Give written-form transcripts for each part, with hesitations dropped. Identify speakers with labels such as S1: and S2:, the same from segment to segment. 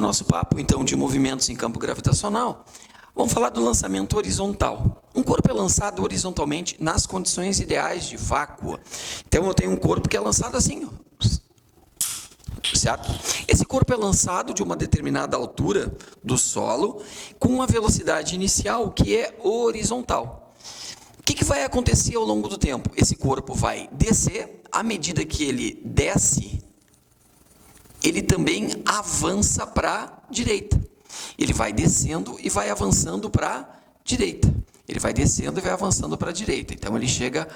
S1: nosso papo, então, de movimentos em campo gravitacional, vamos falar do lançamento horizontal. Um corpo é lançado horizontalmente nas condições ideais de vácuo. Então, eu tenho um corpo que é lançado assim, certo? Esse corpo é lançado de uma determinada altura do solo, com uma velocidade inicial que é horizontal. O que vai acontecer ao longo do tempo? Esse corpo vai descer, à medida que ele desce, ele também avança para a direita. Ele vai descendo e vai avançando para a direita. Ele vai descendo e vai avançando para a direita. Então, ele chega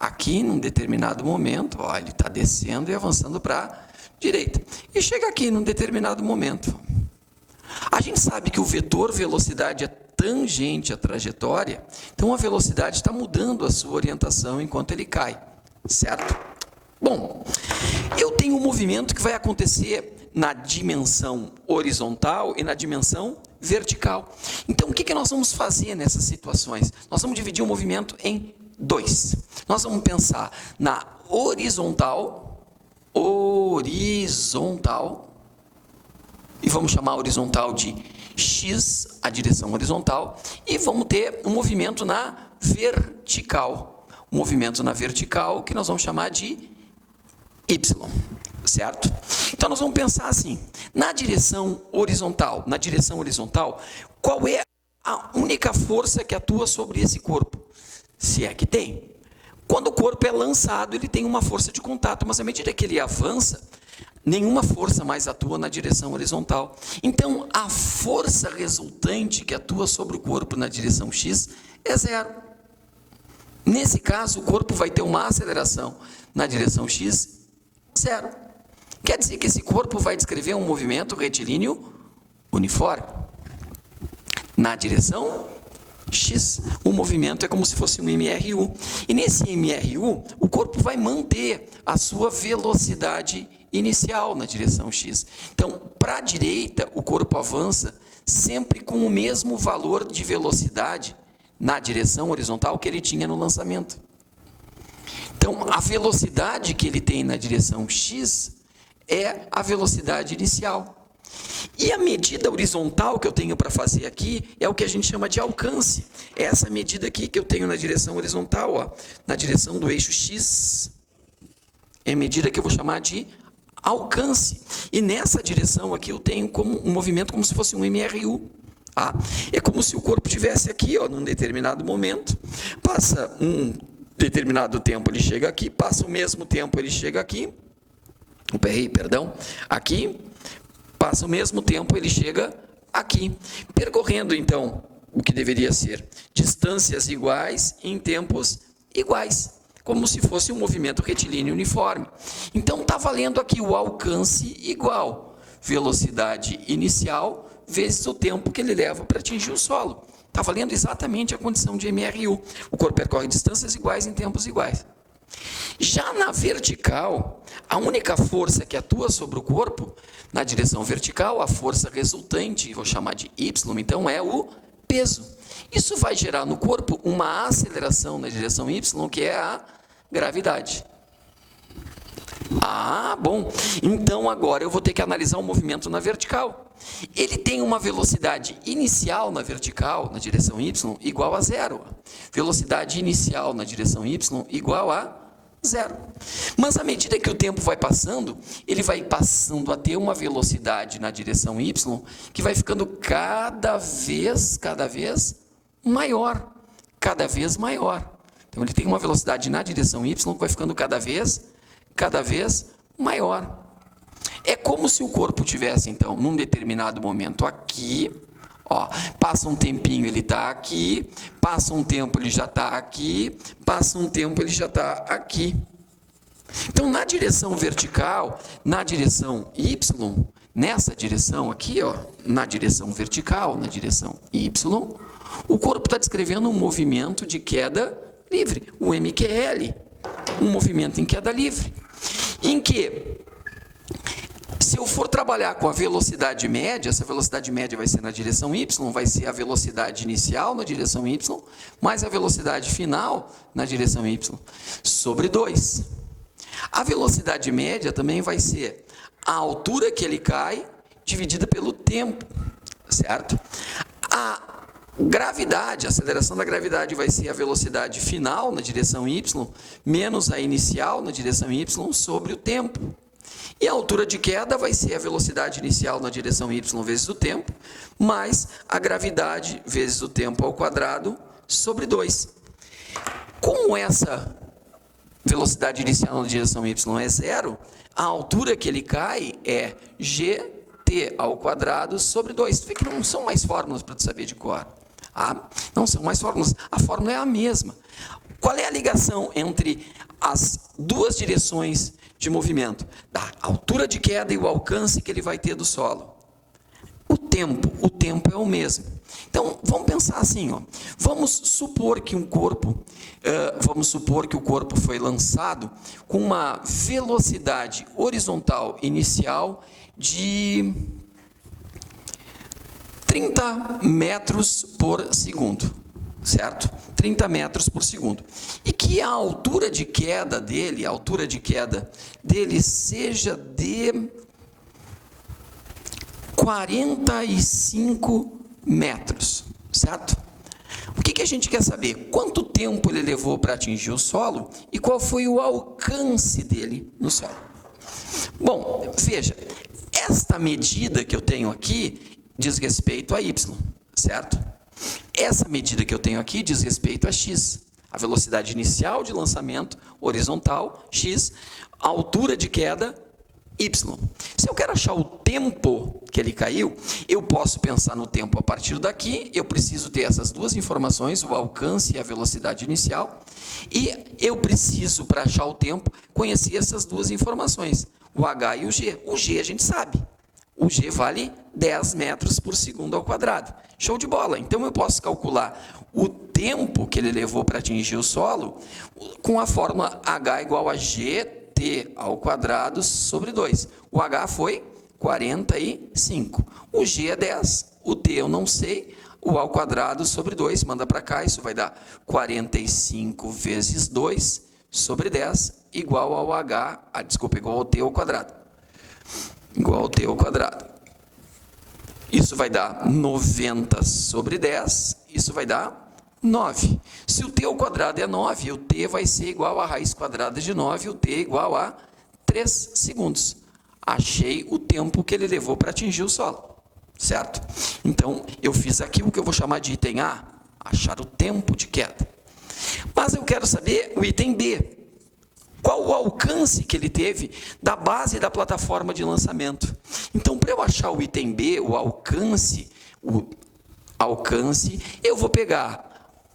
S1: aqui num determinado momento, ó, ele está descendo e avançando para a direita. E chega aqui num determinado momento. A gente sabe que o vetor velocidade é tangente à trajetória, então a velocidade está mudando a sua orientação enquanto ele cai, certo? Bom, eu tenho um movimento que vai acontecer na dimensão horizontal e na dimensão vertical. Então, o que nós vamos fazer nessas situações? Nós vamos dividir o movimento em dois. Nós vamos pensar na horizontal, e vamos chamar a horizontal de X, a direção horizontal, e vamos ter um movimento na vertical. Um movimento na vertical que nós vamos chamar de Y, certo? Então, nós vamos pensar assim, na direção horizontal, qual é a única força que atua sobre esse corpo? Se é que tem. Quando o corpo é lançado, ele tem uma força de contato, mas à medida que ele avança, nenhuma força mais atua na direção horizontal. Então, a força resultante que atua sobre o corpo na direção X é zero. Nesse caso, o corpo vai ter uma aceleração na direção X, zero. Quer dizer que esse corpo vai descrever um movimento retilíneo uniforme. Na direção X, o movimento é como se fosse um MRU. E nesse MRU, o corpo vai manter a sua velocidade inicial na direção X. Então, para a direita, o corpo avança sempre com o mesmo valor de velocidade na direção horizontal que ele tinha no lançamento. Então, a velocidade que ele tem na direção X é a velocidade inicial. E a medida horizontal que eu tenho para fazer aqui é o que a gente chama de alcance. É essa medida aqui que eu tenho na direção horizontal, ó, na direção do eixo X. É a medida que eu vou chamar de alcance. E nessa direção aqui eu tenho como um movimento como se fosse um MRU. Tá? É como se o corpo estivesse aqui, ó, num determinado momento, passa um determinado tempo, ele chega aqui, passa o mesmo tempo, ele chega aqui, aqui, passa o mesmo tempo, ele chega aqui, percorrendo, então, o que deveria ser distâncias iguais em tempos iguais, como se fosse um movimento retilíneo uniforme. Então, está valendo aqui o alcance igual, velocidade inicial vezes o tempo que ele leva para atingir o solo. Está valendo exatamente a condição de MRU. O corpo percorre distâncias iguais em tempos iguais. Já na vertical, a única força que atua sobre o corpo, na direção vertical, a força resultante, vou chamar de Y, então é o peso. Isso vai gerar no corpo uma aceleração na direção Y, que é a gravidade. Ah, bom. Então, agora eu vou ter que analisar o movimento na vertical. Ele tem uma velocidade inicial na vertical, na direção Y, igual a zero. Velocidade inicial na direção Y igual a zero. Mas à medida que o tempo vai passando, ele vai passando a ter uma velocidade na direção Y que vai ficando cada vez maior. Cada vez maior. Então, ele tem uma velocidade na direção Y que vai ficando cada vez maior. É como se o corpo tivesse, então, num determinado momento aqui, ó, passa um tempinho, ele está aqui, passa um tempo, ele já está aqui, passa um tempo, ele já está aqui. Então, na direção vertical, na direção Y, nessa direção aqui, ó, na direção vertical, na direção Y, o corpo está descrevendo um movimento de queda livre, o MQL, um movimento em queda livre, em que, se eu for trabalhar com a velocidade média, essa velocidade média vai ser na direção Y, vai ser a velocidade inicial na direção Y, mais a velocidade final na direção Y, sobre 2. A velocidade média também vai ser a altura que ele cai dividida pelo tempo, certo? A gravidade, a aceleração da gravidade vai ser a velocidade final na direção y menos a inicial na direção y sobre o tempo. E a altura de queda vai ser a velocidade inicial na direção y vezes o tempo, mais a gravidade vezes o tempo ao quadrado sobre 2. Como essa velocidade inicial na direção y é zero, a altura que ele cai é gt ao quadrado sobre 2. Tu vê que não são mais fórmulas para tu saber de cor. Não são mais fórmulas, a fórmula é a mesma. Qual é a ligação entre as duas direções de movimento? Da altura de queda e o alcance que ele vai ter do solo. O tempo é o mesmo. Então, vamos pensar assim, ó. Vamos supor que o corpo foi lançado com uma velocidade horizontal inicial de 30 metros por segundo, certo? 30 metros por segundo. E que a altura de queda dele, seja de 45 metros, certo? O que a gente quer saber? Quanto tempo ele levou para atingir o solo e qual foi o alcance dele no solo? Bom, veja, esta medida que eu tenho aqui diz respeito a y, certo? Essa medida que eu tenho aqui diz respeito a x, a velocidade inicial de lançamento horizontal, x, a altura de queda, y. Se eu quero achar o tempo que ele caiu, eu posso pensar no tempo a partir daqui, eu preciso ter essas duas informações, o alcance e a velocidade inicial, e eu preciso, para achar o tempo, conhecer essas duas informações, o h e o g. O g a gente sabe. O g vale 10 metros por segundo ao quadrado. Show de bola! Então, eu posso calcular o tempo que ele levou para atingir o solo com a fórmula h igual a gt ao quadrado sobre 2. O h foi 45. O g é 10. O t eu não sei. O ao quadrado sobre 2. Manda para cá. Isso vai dar 45 vezes 2 sobre 10 igual ao igual ao t ao quadrado. Igual ao t ao quadrado. Isso vai dar 90 sobre 10, isso vai dar 9. Se o t ao quadrado é 9, o t vai ser igual a raiz quadrada de 9, o t é igual a 3 segundos. Achei o tempo que ele levou para atingir o solo, certo? Então, eu fiz aqui o que eu vou chamar de item A, achar o tempo de queda. Mas eu quero saber o item B. Qual o alcance que ele teve da base da plataforma de lançamento? Então, para eu achar o item B, o alcance, eu vou pegar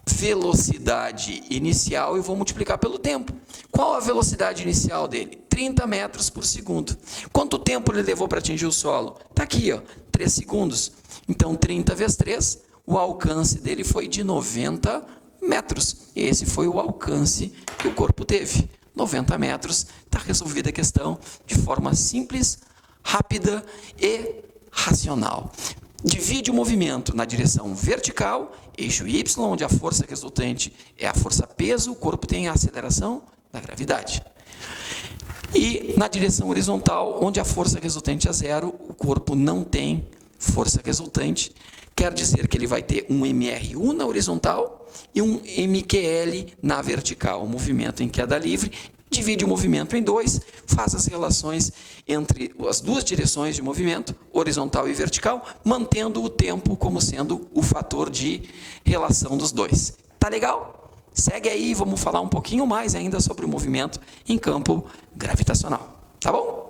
S1: velocidade inicial e vou multiplicar pelo tempo. Qual a velocidade inicial dele? 30 metros por segundo. Quanto tempo ele levou para atingir o solo? Está aqui, ó, 3 segundos. Então, 30 vezes 3, o alcance dele foi de 90 metros. Esse foi o alcance que o corpo teve. 90 metros, está resolvida a questão de forma simples, rápida e racional. Divide o movimento na direção vertical, eixo Y, onde a força resultante é a força peso, o corpo tem a aceleração da gravidade. E na direção horizontal, onde a força resultante é zero, o corpo não tem força resultante. Quer dizer que ele vai ter um MRU na horizontal e um MQL na vertical. O movimento em queda livre divide o movimento em dois, faz as relações entre as duas direções de movimento, horizontal e vertical, mantendo o tempo como sendo o fator de relação dos dois. Tá legal? Segue aí, vamos falar um pouquinho mais ainda sobre o movimento em campo gravitacional. Tá bom?